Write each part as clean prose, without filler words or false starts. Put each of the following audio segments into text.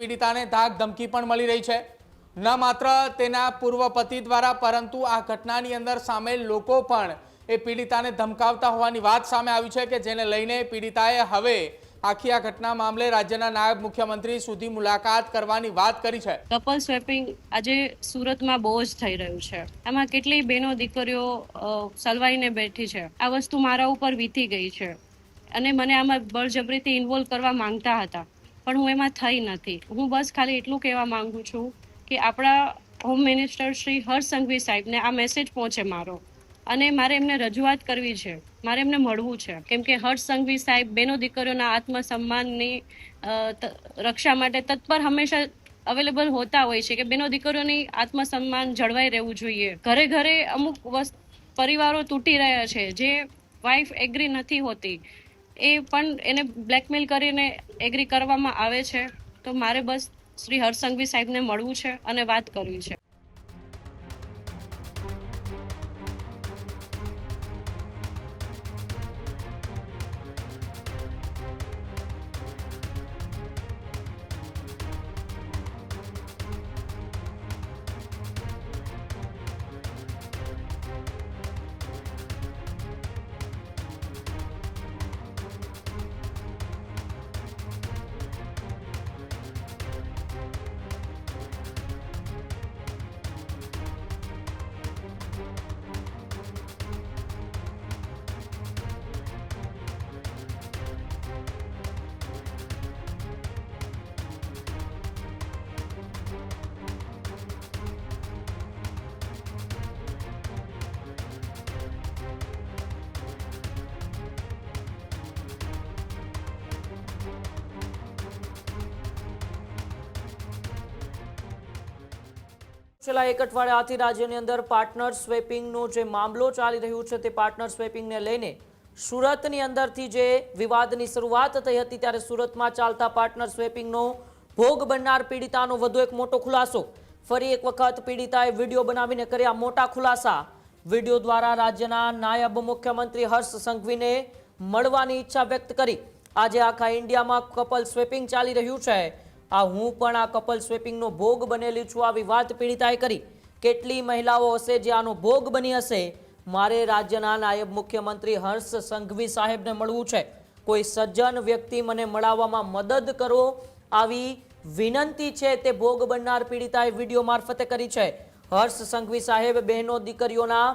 પીડિતાને ધાક ધમકી પણ મળી રહી છે। ન માત્ર તેના પૂર્વ પતિ દ્વારા પરંતુ આ ઘટનાની અંદર સામેલ લોકો પણ એ પીડિતાને ધમકાવતા હોવાની વાત સામે આવી છે કે જેને લઈને પીડિતાએ હવે આખી આ ઘટના મામલે રાજ્યના નાયબ મુખ્યમંત્રી સુધી મુલાકાત કરવાની વાત કરી છે। કપલ સ્વેપિંગ આજે સુરતમાં બહુ જ થઈ રહ્યું છે। આમાં કેટલી બહેનો દીકરીઓ સલવાઈને બેઠી છે। આ વસ્તુ મારા ઉપર વીતી ગઈ છે અને મને આમાં બળજબરીથી ઇન્વોલ્વ કરવા માંગતા હતા, પણ હું એમાં થઈ નથી। હું બસ ખાલી એટલું કહેવા માંગુ છું કે આપણા હોમ મિનિસ્ટર શ્રી હર્ષ સંઘવી સાહેબને આ મેસેજ પહોંચે મારો, અને મારે એમને રજૂઆત કરવી છે, મારે એમને મળવું છે, કેમ કે હર્ષ સંઘવી સાહેબ બહેનો દીકરીઓના આત્મસન્માનની રક્ષા માટે તત્પર હંમેશા અવેલેબલ હોતા હોય છે કે બહેનો દીકરીઓની આત્મસન્માન જળવાઈ રહેવું જોઈએ। ઘરે ઘરે અમુક પરિવારો તૂટી રહ્યા છે, જે વાઇફ એગ્રી નથી હોતી, એ પણ એને બ્લેકમેલ કરીને એગ્રી કરવામાં આવે છે। તો મારે બસ શ્રી હર્ષ સંઘવી સાહેબને મળવું છે અને વાત કરવી છે। છેલ્લા એક અઠવાડિયાથી રાજ્યની અંદર પાર્ટનર સ્વેપિંગનો જે મામલો ચાલી રહ્યો છે તે પાર્ટનર સ્વેપિંગને લઈને સુરતની અંદરથી જે વિવાદની શરૂઆત થઈ હતી, ત્યારે સુરતમાં ચાલતા પાર્ટનર સ્વેપિંગનો ભોગ બનનાર પીડિતાનો વધુ એક મોટો ખુલાસો। ફરી એક વખત પીડિતાએ વિડીયો બનાવીને કર્યા મોટા ખુલાસા। વિડીયો દ્વારા રાજ્યના નાયબ મુખ્યમંત્રી હર્ષ સંઘવીને મળવાની ઈચ્છા વ્યક્ત કરી। આજે આખા ઇન્ડિયામાં કપલ સ્વેપિંગ ચાલી રહ્યું છે, હું પણ આ કપલ સ્વેપિંગનો ભોગ બનેલી છું, આવી વાત પીડિતાએ કરી। કેટલી મહિલાઓ હશે જે આનો ભોગ બની હશે? મારે રાજ્યના નાયબ મુખ્યમંત્રી હર્ષ સંઘવી સાહેબને મળવું છે, કોઈ સજ્જન વ્યક્તિ મને મળવામાં મદદ કરો, આવી વિનંતી છે તે ભોગ બનનાર પીડિતાએ વિડીયો મારફતે કરી છે। હર્ષ સંઘવી સાહેબ બહેનો દીકરીઓના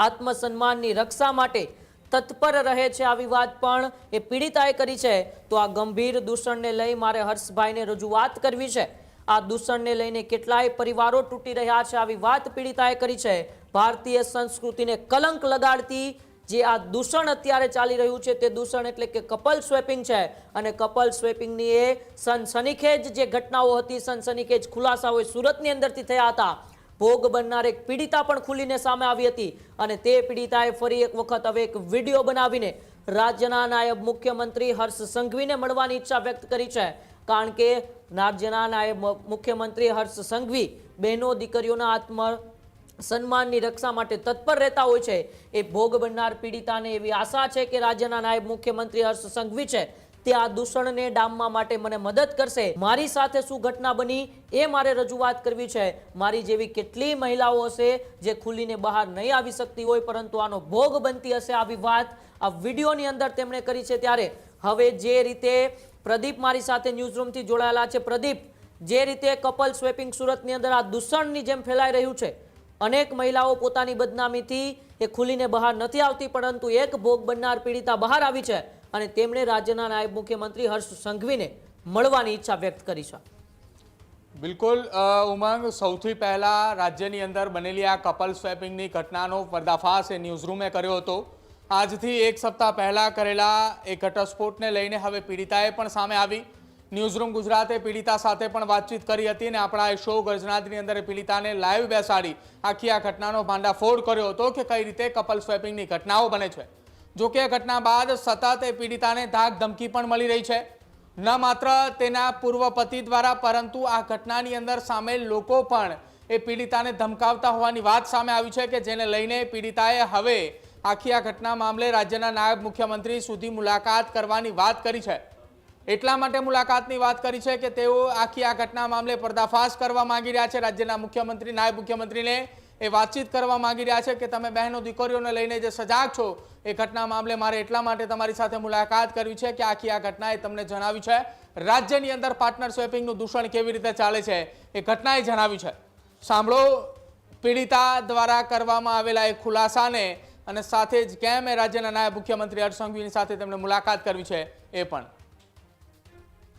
આત્મસન્માનની રક્ષા માટે તત્પર રહે છે, આવી વાત પણ એ પીડિતાએ કરી છે। તો આ ગંભીર દૂષણને લઈ મારે હર્ષભાઈને રજૂઆત કરવી છે। આ દૂષણને લઈને કેટલાય પરિવારો તૂટી રહ્યા છે, આવી વાત પીડિતાએ કરી છે। ભારતીય સંસ્કૃતિને કલંક લગાડતી જે આ દૂષણ અત્યારે ચાલી રહ્યું છે તે દૂષણ એટલે કે કપલ સ્વેપિંગ છે, અને કપલ સ્વેપિંગની એ સનસનીખેજ જે ઘટનાઓ હતી, સનસનીખેજ ખુલાસાઓ સુરતની અંદરથી થયા હતા। ભોગ બનનાર એક પીડિતા પણ ખુલીને સામે આવી હતી, અને તે પીડિતાએ ફરી એક વખત હવે એક વિડીયો બનાવીને રાજ્યના નાયબ મુખ્યમંત્રી હર્ષ સંઘવીને મળવાની ઈચ્છા વ્યક્ત કરી છે। કારણ કે રાજ્યના નાયબ મુખ્યમંત્રી હર્ષ સંઘવી બહેનો દીકરીઓના સન્માનની રક્ષા માટે તત્પર રહેતા હોય છે। એ ભોગ બનનાર પીડિતાને એવી આશા છે કે રાજ્યના નાયબ મુખ્યમંત્રી હર્ષ સંઘવી છે તે આ દૂષણને ડામવા માટે મને મદદ કરશે। મારી સાથે શું ઘટના બની એ મારે રજૂઆત કરવી છે। મારી જેવી કેટલી મહિલાઓ હશે જે ખુલીને બહાર નહીં આવી શકતી હોય પરંતુ આનો ભોગ બનતી હશે, આવી વાત આ વિડીયોની અંદર તેમણે કરી છે। ત્યારે હવે જે રીતે પ્રદીપ મારી સાથે ન્યૂઝરૂમથી જોડાયેલા છે, પ્રદીપ, જે રીતે કપલ સ્વેપિંગ સુરતની અંદર આ દૂષણની જેમ ફેલાઈ રહ્યું છે, અનેક મહિલાઓ પોતાની બદનામીથી એ ખુલીને બહાર નથી આવતી, પરંતુ એક ભોગ બનનાર પીડિતા બહાર આવી છે અને તેમણે રાજ્યના નાયબ મુખ્યમંત્રી હર્ષ સંઘવીને મળવાની ઈચ્છા વ્યક્ત કરી છે। બિલકુલ ઉમંગ, સૌથી પહેલા રાજ્યની અંદર બનેલી આ કપલ સ્વેપિંગની ઘટનાનો પર્દાફાશ એ ન્યૂઝરૂમે કર્યો હતો। આજથી એક સપ્તાહ પહેલા કરેલા એ ઘટસ્ફોટને લઈને હવે પીડિતાએ પણ સામે આવી। ન્યૂઝરૂમ ગુજરાતે પીડિતા સાથે પણ વાતચીત કરી હતી અને આપણા એ શો ગર્જનાદની અંદર પીડિતાને લાઈવ બેસાડી આખી આ ઘટનાનો ભાંડાફોડ કર્યો હતો કે કઈ રીતે કપલ સ્વેપિંગની ઘટનાઓ બને છે। જો કે ઘટના બાદ સતત એ પીડિતાને ધાક ધમકી પણ મળી રહી છે, ન માત્ર તેના પૂર્વ પતિ દ્વારા પરંતુ આ ઘટનાની અંદર સામેલ લોકો પણ એ પીડિતાને ધમકાવતા હોવાની વાત સામે આવી છે કે જેને લઈને પીડિતાએ હવે આખી આ ઘટના મામલે રાજ્યના નાયબ મુખ્યમંત્રી સુધી મુલાકાત કરવાની વાત કરી છે। એટલા માટે મુલાકાતની વાત કરી છે કે તેઓ આખી આ ઘટના મામલે પર્દાફાશ કરવા માંગી રહ્યા છે. રાજ્યના મુખ્યમંત્રી, નાયબ મુખ્યમંત્રીને એ વાતચીત કરવા માંગી રહ્યા છે કે તમે બહેનો દીકરીઓને લઈને જે સજાગ છો એ ઘટના મામલે મારે એટલા માટે તમારી સાથે મુલાકાત કરવી છે કે આખી આ ઘટનાએ તમને જણાવ્યું છે રાજ્યની અંદર પાર્ટનર સ્વેપિંગનું દૂષણ કેવી રીતે ચાલે છે એ ઘટનાએ જણાવ્યું છે. સાંભળો પીડિતા દ્વારા કરવામાં આવેલા એ ખુલાસાને અને સાથે જ કેમ એ રાજ્યના નાયબ મુખ્યમંત્રી હર્ષ સંઘવીની સાથે તેમણે મુલાકાત કરવી છે એ પણ.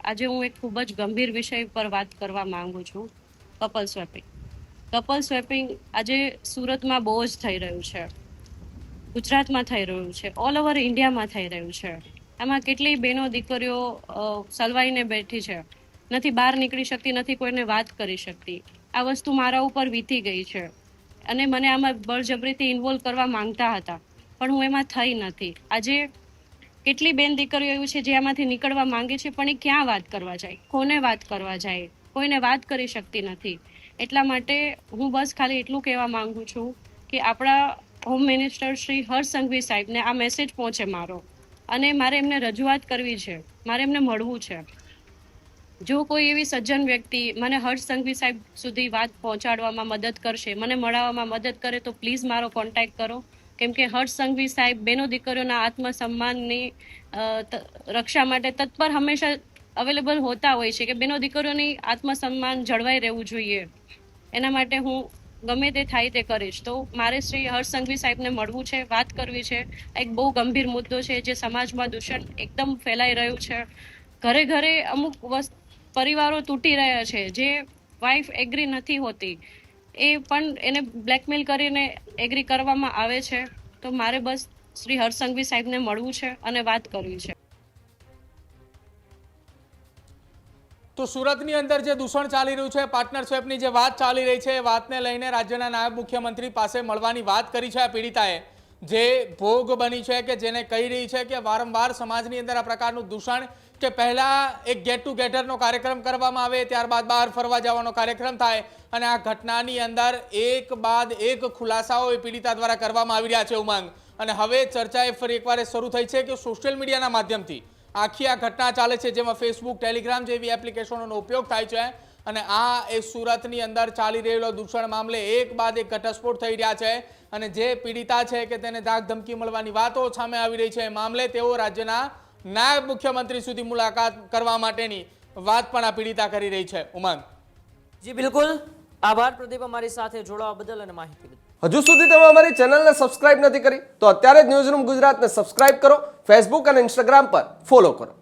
આજે હું એક ખૂબ જ ગંભીર વિષય પર વાત કરવા માંગુ છું. Couple swapping. કપલ સ્વેપિંગ આજે સુરતમાં બહુ જ થઈ રહ્યું છે, ગુજરાતમાં થઈ રહ્યું છે, ઓલ ઓવર ઇન્ડિયામાં થઈ રહ્યું છે. આમાં કેટલી બહેનો દીકરીઓ સલવાઈને બેઠી છે, નથી બહાર નીકળી શકતી, નથી કોઈને વાત કરી શકતી. આ વસ્તુ મારા ઉપર વીતી ગઈ છે અને મને આમાં બળજબરીથી ઇન્વોલ્વ કરવા માંગતા હતા, પણ હું એમાં થઈ નથી. આજે કેટલી બેન દીકરીઓ એવી છે જે આમાંથી નીકળવા માંગે છે, પણ એ ક્યાં વાત કરવા જાય, કોને વાત કરવા જાય, કોઈને વાત કરી શકતી નથી. એટલા માટે હું બસ ખાલી એટલું કહેવા માંગુ છું કે આપણા હોમ મિનિસ્ટર શ્રી હર્ષ સંઘવી સાહેબને આ મેસેજ પહોંચે મારો, અને મારે એમને રજૂઆત કરવી છે, મારે એમને મળવું છે. જો કોઈ એવી સજ્જન વ્યક્તિ મને હર્ષ સંઘવી સાહેબ સુધી વાત પહોંચાડવામાં મદદ કરશે, મને મળવામાં મદદ કરે, તો પ્લીઝ મારો કોન્ટેક્ટ કરો. કેમ કે હર્ષ સંઘવી સાહેબ બહેનો દીકરીઓના આત્મસન્માનની રક્ષા માટે તત્પર હંમેશા અવેલેબલ હોતા હોય છે કે બહેનો દીકરીઓની આત્મસન્માન જળવાઈ રહેવું જોઈએ. એના માટે હું ગમે તે થાય તે કરીશ. તો મારે શ્રી હર્ષ સંઘવી સાહેબને મળવું છે, વાત કરવી છે. એક બહુ ગંભીર મુદ્દો છે જે સમાજમાં દૂષણ એકદમ ફેલાઈ રહ્યું છે. ઘરે ઘરે અમુક પરિવારો તૂટી રહ્યા છે, જે વાઇફ એગ્રી નથી હોતી, એ પણ એને બ્લેકમેલ કરીને એગ્રી કરવામાં આવે છે. તો મારે બસ શ્રી હર્ષ સંઘવી સાહેબને મળવું છે અને વાત કરવી છે. તો સુરતની અંદર જે દૂષણ ચાલી રહ્યું છે, પાર્ટનર સ્વેપની જે વાત ચાલી રહી છે, એ વાતને લઈને રાજ્યના નાયબ મુખ્યમંત્રી પાસે મળવાની વાત કરી છે આ પીડિતાએ, જે ભોગ બની છે, કે જેને કહી રહી છે કે વારંવાર સમાજની અંદર આ પ્રકારનું દૂષણ, કે પહેલા એક ગેટ ટુગેધરનો કાર્યક્રમ કરવામાં આવે, ત્યારબાદ બહાર ફરવા જવાનો કાર્યક્રમ થાય, અને આ ઘટનાની અંદર એક બાદ એક ખુલાસાઓ એ પીડિતા દ્વારા કરવામાં આવી રહ્યા છે. ઉમંગ, અને હવે ચર્ચા એ ફરી એકવાર શરૂ થઈ છે કે સોશિયલ મીડિયાના માધ્યમથી આખી આ ઘટના ચાલે છે, જેમાં ફેસબુક, ટેલિગ્રામ જેવી એપ્લિકેશનોનો ઉપયોગ થાય છે, અને આ એ સુરતની અંદર ચાલી રહેલો દૂષણ મામલે એક બાદ એક ઘટસ્ફોટ થઈ રહ્યા છે. અને જે પીડિતા છે કે તેને ધાક ધમકી મળવાની વાતો સામે આવી રહી છે, એ મામલે તેઓ રાજ્યના નાયબ મુખ્યમંત્રી સુધી મુલાકાત કરવા માટેની વાત પણ આ પીડિતા કરી રહી છે. ઉમંગ, જી બિલકુલ, આભાર પ્રદીપ અમારી સાથે જોડાવા બદલ અને માહિતી બદલ. હજુ સુધી તમે અમારી ચેનલને સબસ્ક્રાઇબ નથી કરી તો અત્યારે જ ન્યૂઝરૂમ ગુજરાતને સબસ્ક્રાઇબ કરો, ફેસબુક અને ઇન્સ્ટાગ્રામ પર ફોલો કરો.